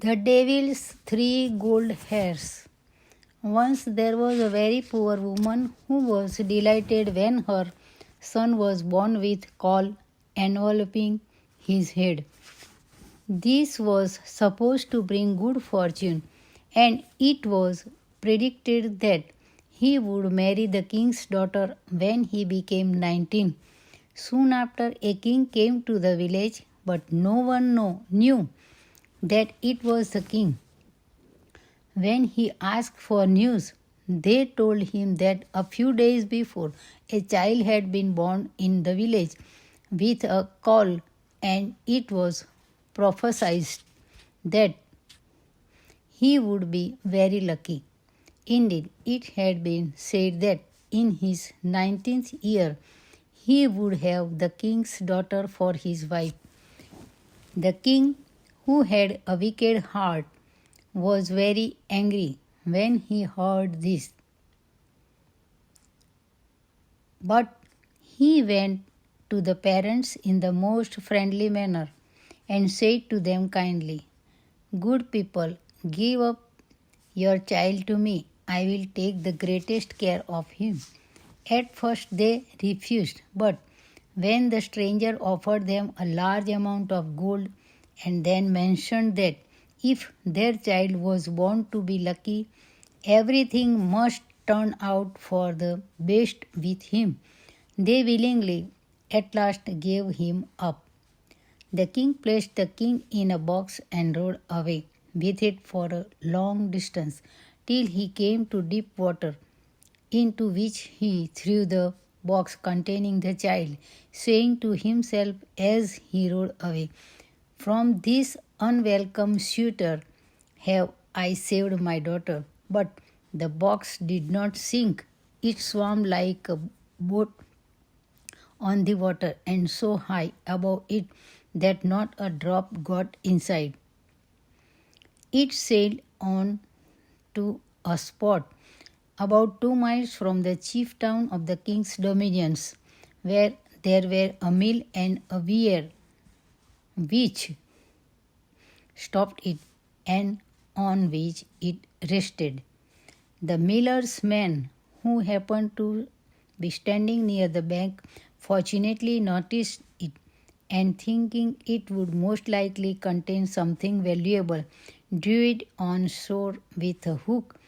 The Devil's Three Gold Hairs. Once there was a very poor woman who was delighted when her son was born with caul enveloping his head. This was supposed to bring good fortune, and it was predicted that he would marry the king's daughter when he became 19. Soon after, a king came to the village, but no one knew that it was the king. When he asked for news, they told him that a few days before a child had been born in the village with a caul, and it was prophesied that he would be very lucky. Indeed, it had been said that in his 19th year he would have the king's daughter for his wife. The king, who had a wicked heart, was very angry when he heard this. But he went to the parents in the most friendly manner and said to them kindly, "Good people, give up your child to me. I will take the greatest care of him." At first they refused, but when the stranger offered them a large amount of gold and then mentioned that if their child was born to be lucky, everything must turn out for the best with him, they willingly at last gave him up. The king placed the king in a box and rode away with it for a long distance till he came to deep water, into which he threw the box containing the child, saying to himself as he rode away, "From this unwelcome suitor have I saved my daughter." But the box did not sink. It swam like a boat on the water and so high above it that not a drop got inside. It sailed on to a spot about 2 miles from the chief town of the king's dominions, where there were a mill and a weir, which stopped it and on which it rested. The miller's man, who happened to be standing near the bank, fortunately noticed it, and thinking it would most likely contain something valuable, drew it on shore with a hook.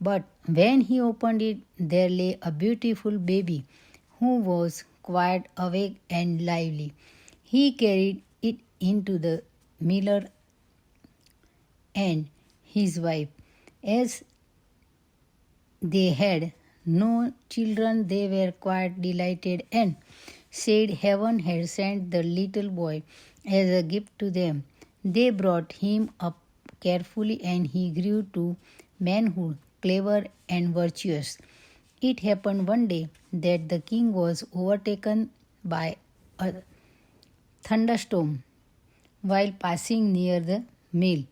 But when he opened it, there lay a beautiful baby who was quite awake and lively. He carried it into the miller and his wife. As they had no children, they were quite delighted and said heaven had sent the little boy as a gift to them. They brought him up carefully and he grew to manhood, clever and virtuous. It happened one day that the king was overtaken by a thunderstorm while passing near the mill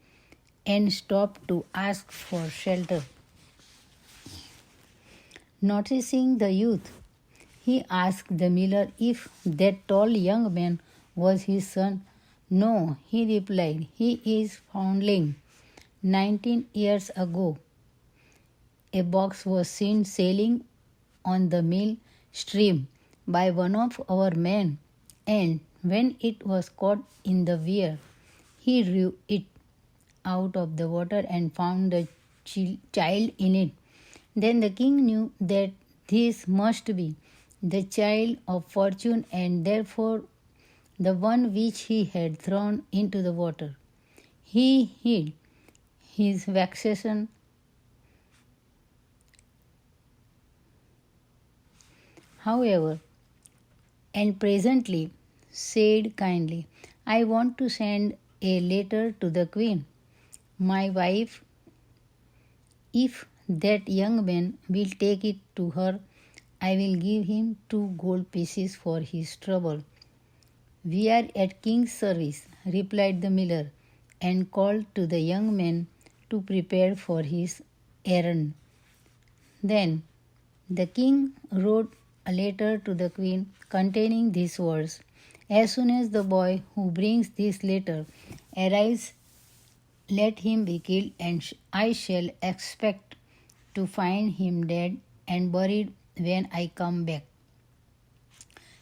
and stopped to ask for shelter. Noticing the youth, he asked the miller if that tall young man was his son. "No," he replied, "he is foundling. 19 years ago, a box was seen sailing on the mill stream by one of our men, and when it was caught in the weir, he drew it out of the water and found the child in it. Then the king knew that this must be the child of fortune and therefore the one which he had thrown into the water. He hid his vexation, however, and presently said kindly, "I want to send a letter to the queen, my wife. If that young man will take it to her, I will give him 2 gold pieces for his trouble." "We are at king's service," replied the miller, and called to the young man to prepare for his errand. Then the king wrote a letter to the queen containing these words, "As soon as the boy who brings this letter arrives, Let him be killed, and I shall expect to find him dead and buried when I come back.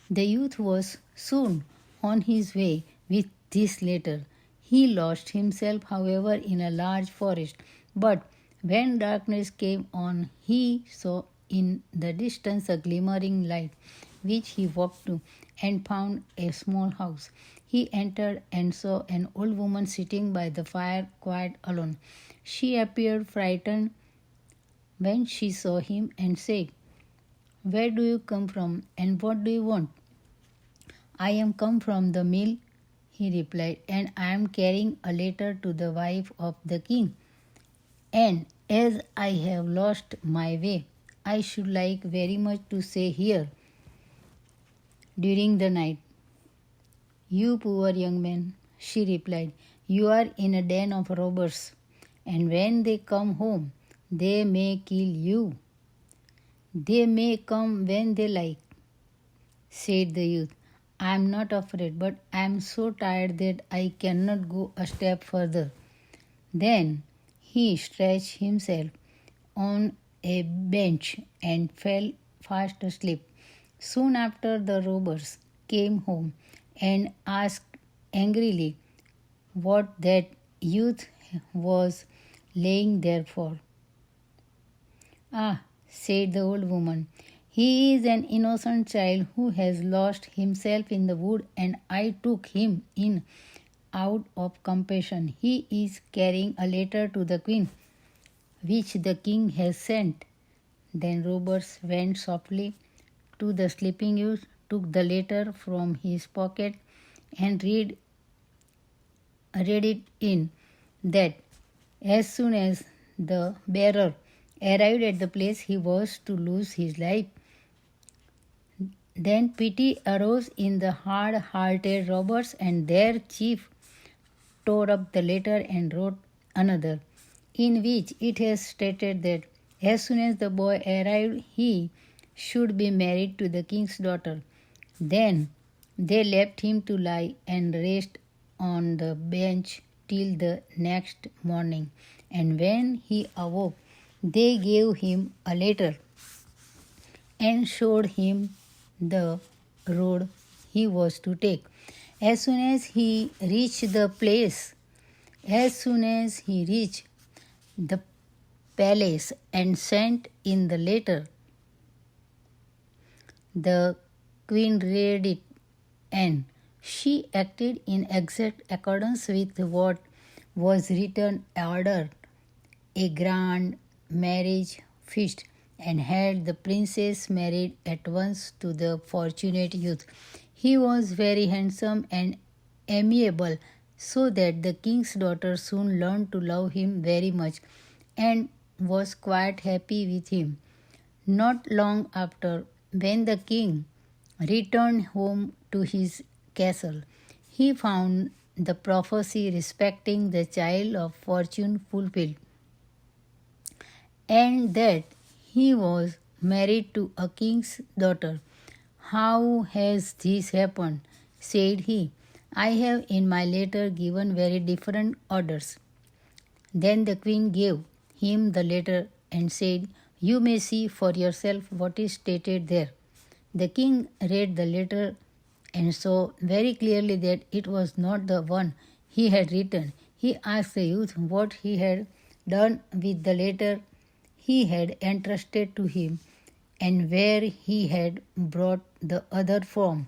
The youth was soon on his way with this letter. He lost himself, however, in a large forest. But when darkness came on, he saw in the distance a glimmering light, which he walked to and found a small house. He entered and saw an old woman sitting by the fire quite alone. She appeared frightened when she saw him and said, "Where do you come from and what do you want?" "I am come from the mill," he replied, "and I am carrying a letter to the wife of the king. And as I have lost my way, I should like very much to stay here during the night." "You poor young man," she replied, "you are in a den of robbers, and when they come home, they may kill you." "They may come when they like," said the youth. "I am not afraid, but I am so tired that I cannot go a step further." Then he stretched himself on a bench and fell fast asleep. Soon after, the robbers came home and asked angrily what that youth was laying there for. "Ah," said the old woman, "he is an innocent child who has lost himself in the wood, and I took him in out of compassion. He is carrying a letter to the queen, which the king has sent." Then robbers went softly to the sleeping youth, took the letter from his pocket, and read it in that as soon as the bearer arrived at the place he was to lose his life. Then pity arose in the hard-hearted robbers, and their chief tore up the letter and wrote another, in which it is stated that as soon as the boy arrived, he should be married to the king's daughter. Then they left him to lie and rest on the bench till the next morning, and when he awoke, they gave him a letter and showed him the road he was to take. As soon as he reached the palace and sent in the letter, the queen read it, and she acted in exact accordance with what was written, ordered a grand marriage feast, and had the princess married at once to the fortunate youth. He was very handsome and amiable, so that the king's daughter soon learned to love him very much and was quite happy with him. Not long after, when the king returned home to his castle, he found the prophecy respecting the child of fortune fulfilled, and that he was married to a king's daughter. "How has this happened?" said he. "I have in my letter given very different orders." Then the queen gave him the letter and said, "You may see for yourself what is stated there." The king read the letter and saw very clearly that it was not the one he had written. He asked the youth what he had done with the letter he had entrusted to him, and where he had brought the other from.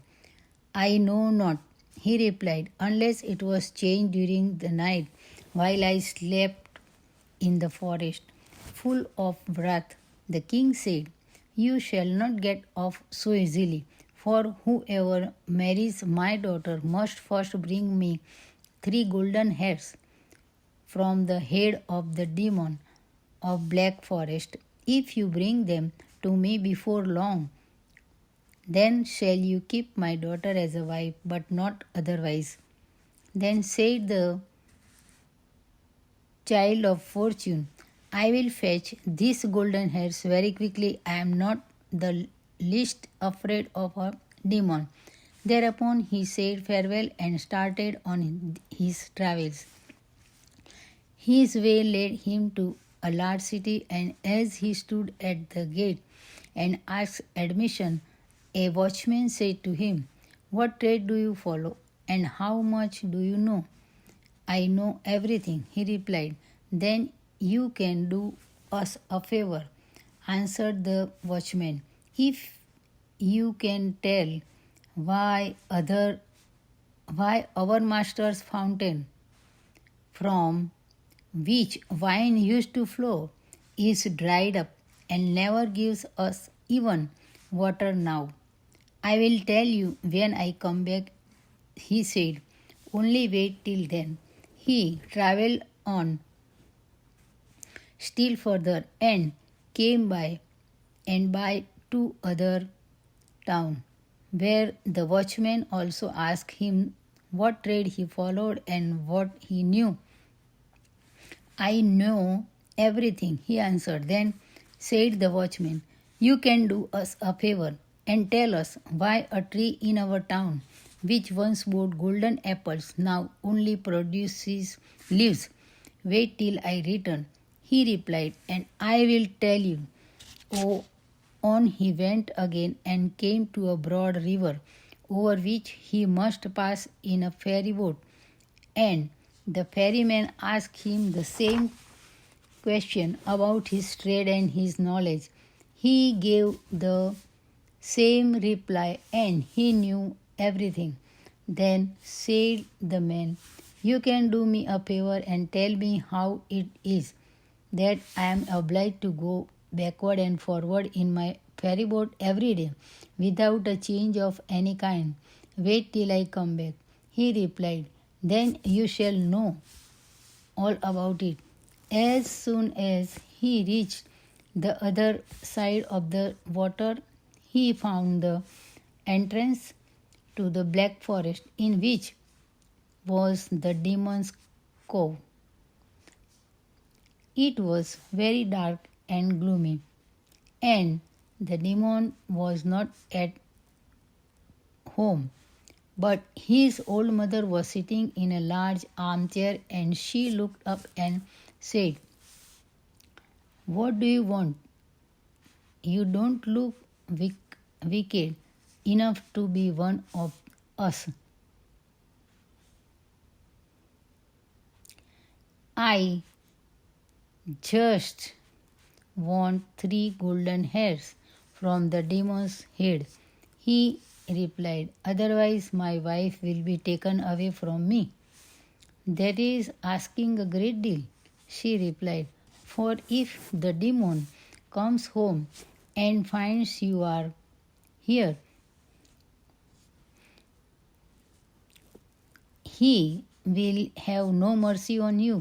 "I know not," he replied, "unless it was changed during the night while I slept in the forest." Full of wrath, the king said, "You shall not get off so easily, for whoever marries my daughter must first bring me 3 golden hairs from the head of the demon of Black Forest. If you bring them to me before long, then shall you keep my daughter as a wife, but not otherwise." Then said the child of fortune, "I will fetch these golden hairs very quickly. I am not the least afraid of a demon." Thereupon he said farewell and started on his travels. His way led him to a large city, and as he stood at the gate and asked admission, a watchman said to him, "What trade do you follow, and how much do you know?" "I know everything," he replied. "Then you can do us a favor," answered the watchman. "If you can tell why our master's fountain, from which wine used to flow, is dried up and never gives us even water now, I will tell you when I come back," he said. "Only wait till then." He travelled on still further and came by two other towns, where the watchman also asked him what trade he followed and what he knew. "I know everything," he answered. Then said the watchman, "You can do us a favor and tell us why a tree in our town, which once bore golden apples, now only produces leaves. Wait till I return," he replied, "and I will tell you." Oh, on he went again and came to a broad river, over which he must pass in a ferry boat, and the ferryman asked him the same question about his trade and his knowledge. He gave the same reply, and he knew everything. Then said the man, "You can do me a favor and tell me how it is that I am obliged to go backward and forward in my ferry boat every day without a change of any kind. Wait till I come back," he replied. "Then you shall know all about it." As soon as he reached the other side of the water, he found the entrance to the black forest, in which was the demon's cove. It was very dark and gloomy, and the demon was not at home. But his old mother was sitting in a large armchair, and she looked up and said, "What do you want? You don't look wicked enough to be one of us." "I just want 3 golden hairs from the demon's head," he replied. "Otherwise my wife will be taken away from me." "That is asking a great deal," she replied, "for if the demon comes home and finds you are here, he will have no mercy on you.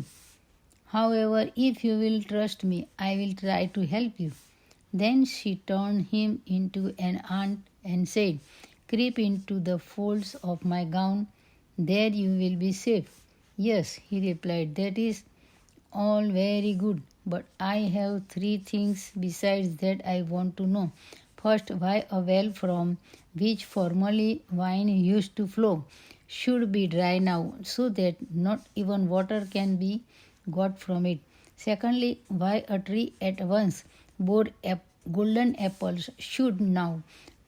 However, if you will trust me, I will try to help you." Then she turned him into an ant and said, "Creep into the folds of my gown, there you will be safe." "Yes," he replied, "that is all very good, but I have 3 things besides that I want to know. First, why a well from which formerly wine used to flow should be dry now, so that not even water can be got from it. Secondly, why a tree at once bore golden apples should now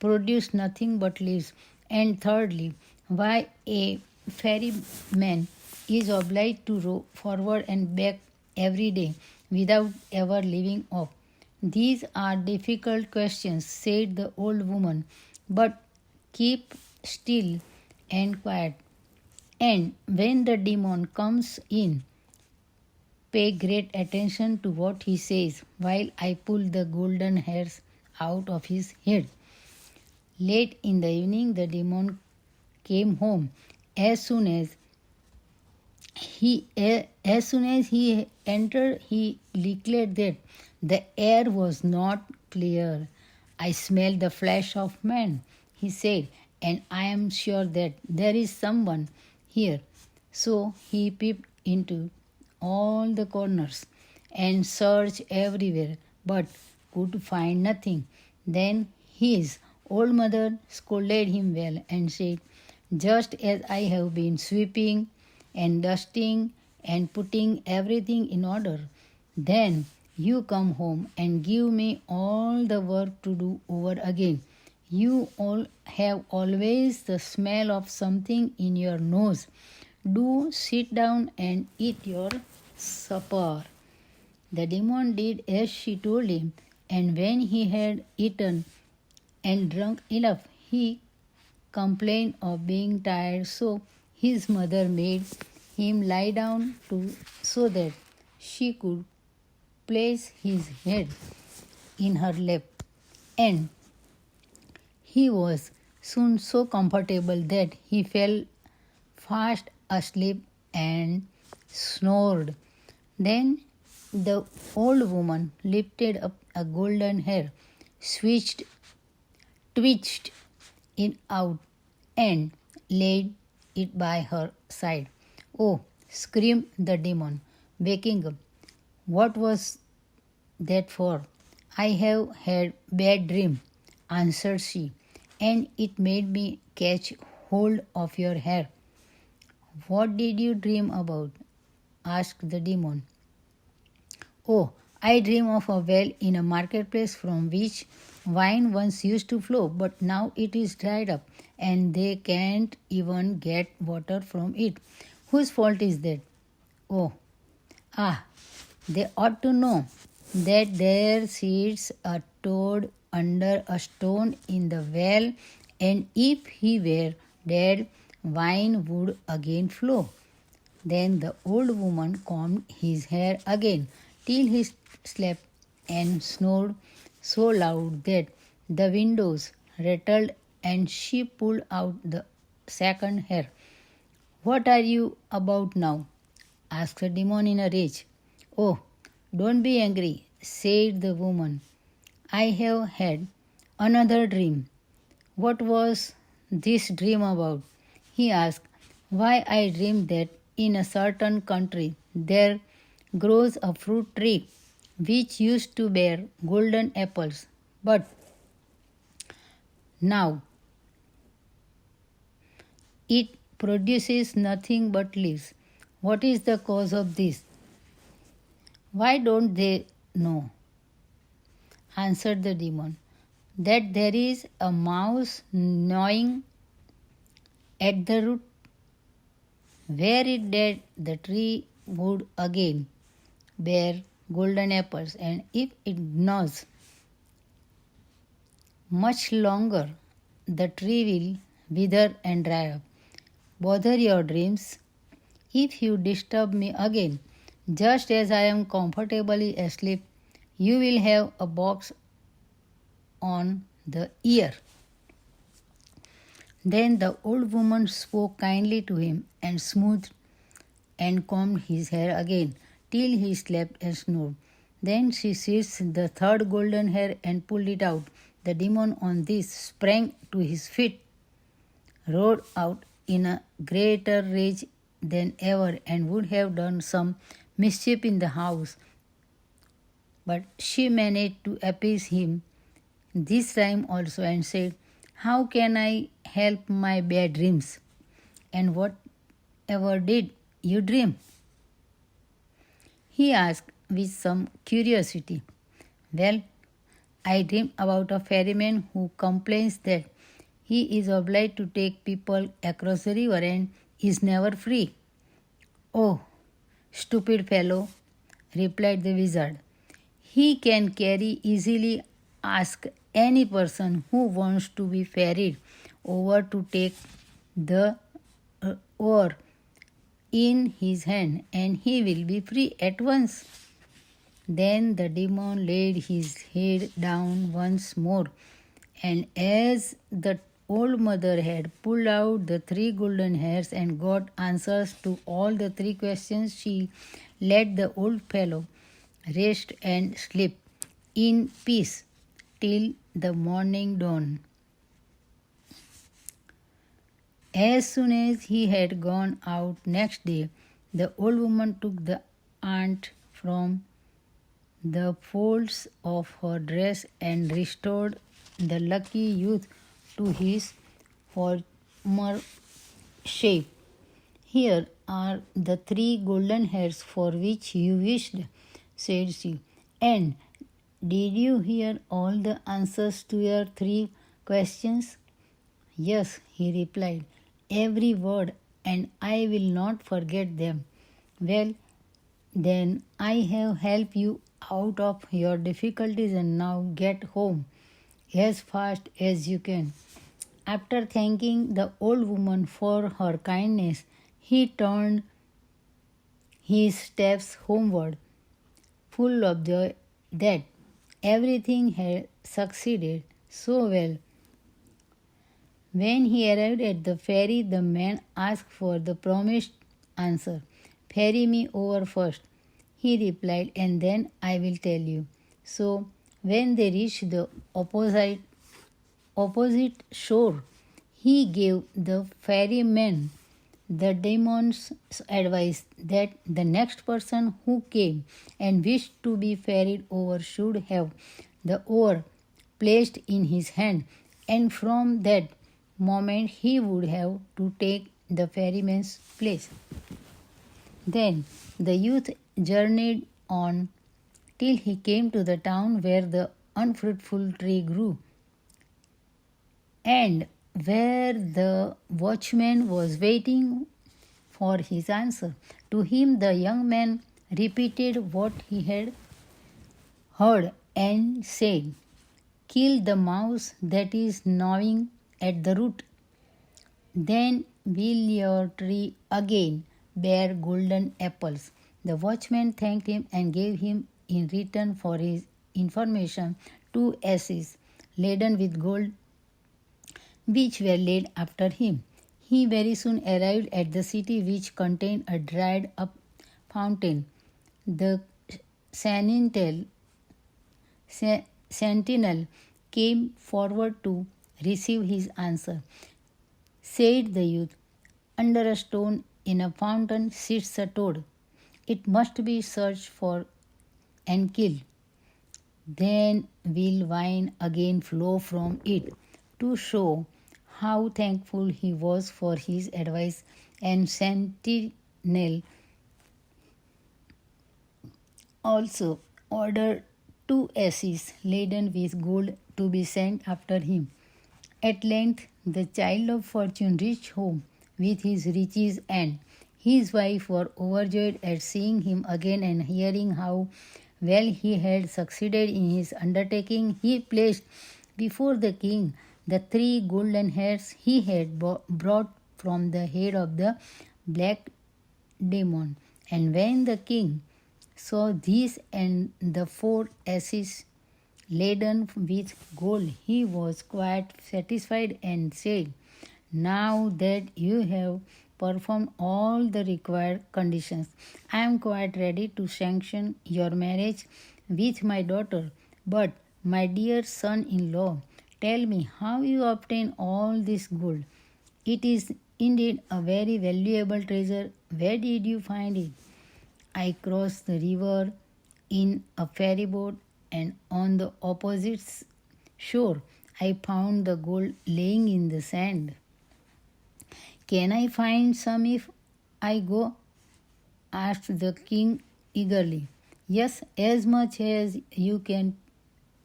produce nothing but leaves. And thirdly, why a ferryman is obliged to row forward and back every day without ever leaving off." "These are difficult questions," said the old woman, "but keep still and quiet. And when the demon comes in, pay great attention to what he says while I pull the golden hairs out of his head." Late in the evening, the demon came home. As soon as he entered, he declared that the air was not clear. "I smell the flesh of man," he said, "and I am sure that there is someone here." So he peeped into all the corners and searched everywhere, but could find nothing. Then his old mother scolded him well and said, "Just as I have been sweeping and dusting and putting everything in order. Then you come home and give me all the work to do over again. You all have always the smell of something in your nose. Do sit down and eat your supper. The demon did as she told him, and when he had eaten and drunk enough, he complained of being tired, so his mother made him lie down so that she could place his head in her lap. And he was soon so comfortable that he fell fast asleep and snored. Then the old woman lifted up a golden hair, twitched it out, and laid it by her side. Oh, screamed the demon, waking up. What was that for? I have had bad dream, answered she, and it made me catch hold of your hair. What did you dream about? Asked the demon. Oh, I dream of a well in a marketplace from which wine once used to flow, but now it is dried up and they can't even get water from it. Whose fault is that? Oh, they ought to know that there sits a toad under a stone in the well, and if he were dead, wine would again flow. Then the old woman combed his hair again till he slept and snored so loud that the windows rattled, and she pulled out the second hair. What are you about now? Asked the demon in a rage. Oh, don't be angry, said the woman. I have had another dream. What was this dream about? He asked. Why, I dreamed that in a certain country there grows a fruit tree which used to bear golden apples, but now it produces nothing but leaves. What is the cause of this? Why don't they know? Answered the demon. That there is a mouse gnawing at the root. Were it dead, the tree would again bear golden apples, and if it gnaws much longer, the tree will wither and dry up. Bother your dreams. If you disturb me again, just as I am comfortably asleep, you will have a box on the ear. Then the old woman spoke kindly to him and smoothed and combed his hair again till he slept and snored. Then she seized the third golden hair and pulled it out. The demon on this sprang to his feet, roared out in a greater rage than ever, and would have done some mischief in the house. But she managed to appease him this time also and said, How can I help my bad dreams? And whatever did you dream? He asked with some curiosity. Well, I dream about a ferryman who complains that he is obliged to take people across the river and is never free. Oh, stupid fellow, replied the wizard. He can carry easily. Ask any person who wants to be ferried over to take the oar in his hand, and he will be free at once. Then the demon laid his head down once more, and as the old mother had pulled out the 3 golden hairs and got answers to all the 3 questions, she let the old fellow rest and sleep in peace till the morning dawn. As soon as he had gone out next day, the old woman took the ant from the folds of her dress and restored the lucky youth to his former shape. Here are the 3 golden hairs for which you wished, said she. And did you hear all the answers to your 3 questions? Yes, he replied, every word, and I will not forget them. Well, then I have helped you out of your difficulties, and now get home as fast as you can. After thanking the old woman for her kindness, he turned his steps homeward, full of joy that everything had succeeded so well. When he arrived at the ferry, the man asked for the promised answer. Ferry me over first, he replied, and then I will tell you. So, when they reached the opposite shore, he gave the ferryman the demon's advice that the next person who came and wished to be ferried over should have the oar placed in his hand, and from that moment he would have to take the ferryman's place. Then the youth journeyed on till he came to the town where the unfruitful tree grew, and where the watchman was waiting for his answer. To him the young man repeated what he had heard and said, kill the mouse that is gnawing at the root. Then will your tree again bear golden apples. The watchman thanked him and gave him in return for his information 2 asses laden with gold, which were laid after him. He very soon arrived at the city, which contained a dried up fountain. The sentinel came forward to receive his answer. Said the youth, under a stone in a fountain sits a toad. It must be searched for and killed. Then will wine again flow from it. To show how thankful he was for his advice, and sentinel also ordered 2 asses laden with gold to be sent after him. At length the child of fortune reached home with his riches, and his wife were overjoyed at seeing him again and hearing how well he had succeeded in his undertaking. He placed before the king the 3 golden hairs he had brought from the head of the black demon. And when the king saw these and the 4 asses laden with gold, he was quite satisfied and said, now that you have performed all the required conditions, I am quite ready to sanction your marriage with my daughter. But, my dear son-in-law, tell me how you obtain all this gold. It is indeed a very valuable treasure. Where did you find it? I crossed the river in a ferry boat, and on the opposite shore I found the gold laying in the sand. Can I find some if I go? Asked the king eagerly. Yes, as much as you can,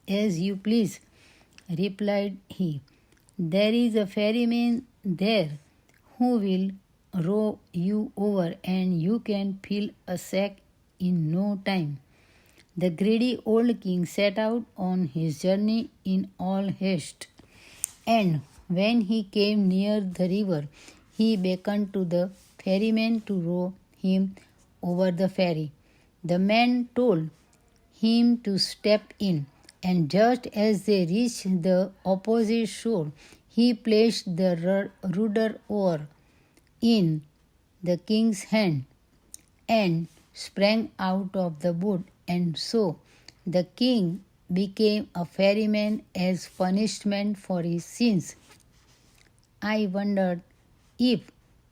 as you please, replied he. There is a ferryman there who will row you over, and you can fill a sack in no time. The greedy old king set out on his journey in all haste, and when he came near the river, he beckoned to the ferryman to row him over the ferry. The man told him to step in, and just as they reached the opposite shore, he placed the rudder oar in the king's hand and sprang out of the boat, and so the king became a ferryman as punishment for his sins. I wondered if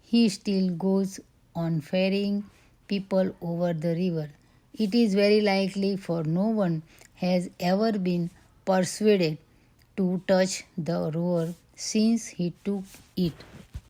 he still goes on ferrying people over the river. It is very likely, for no one has ever been persuaded to touch the rower since he took it.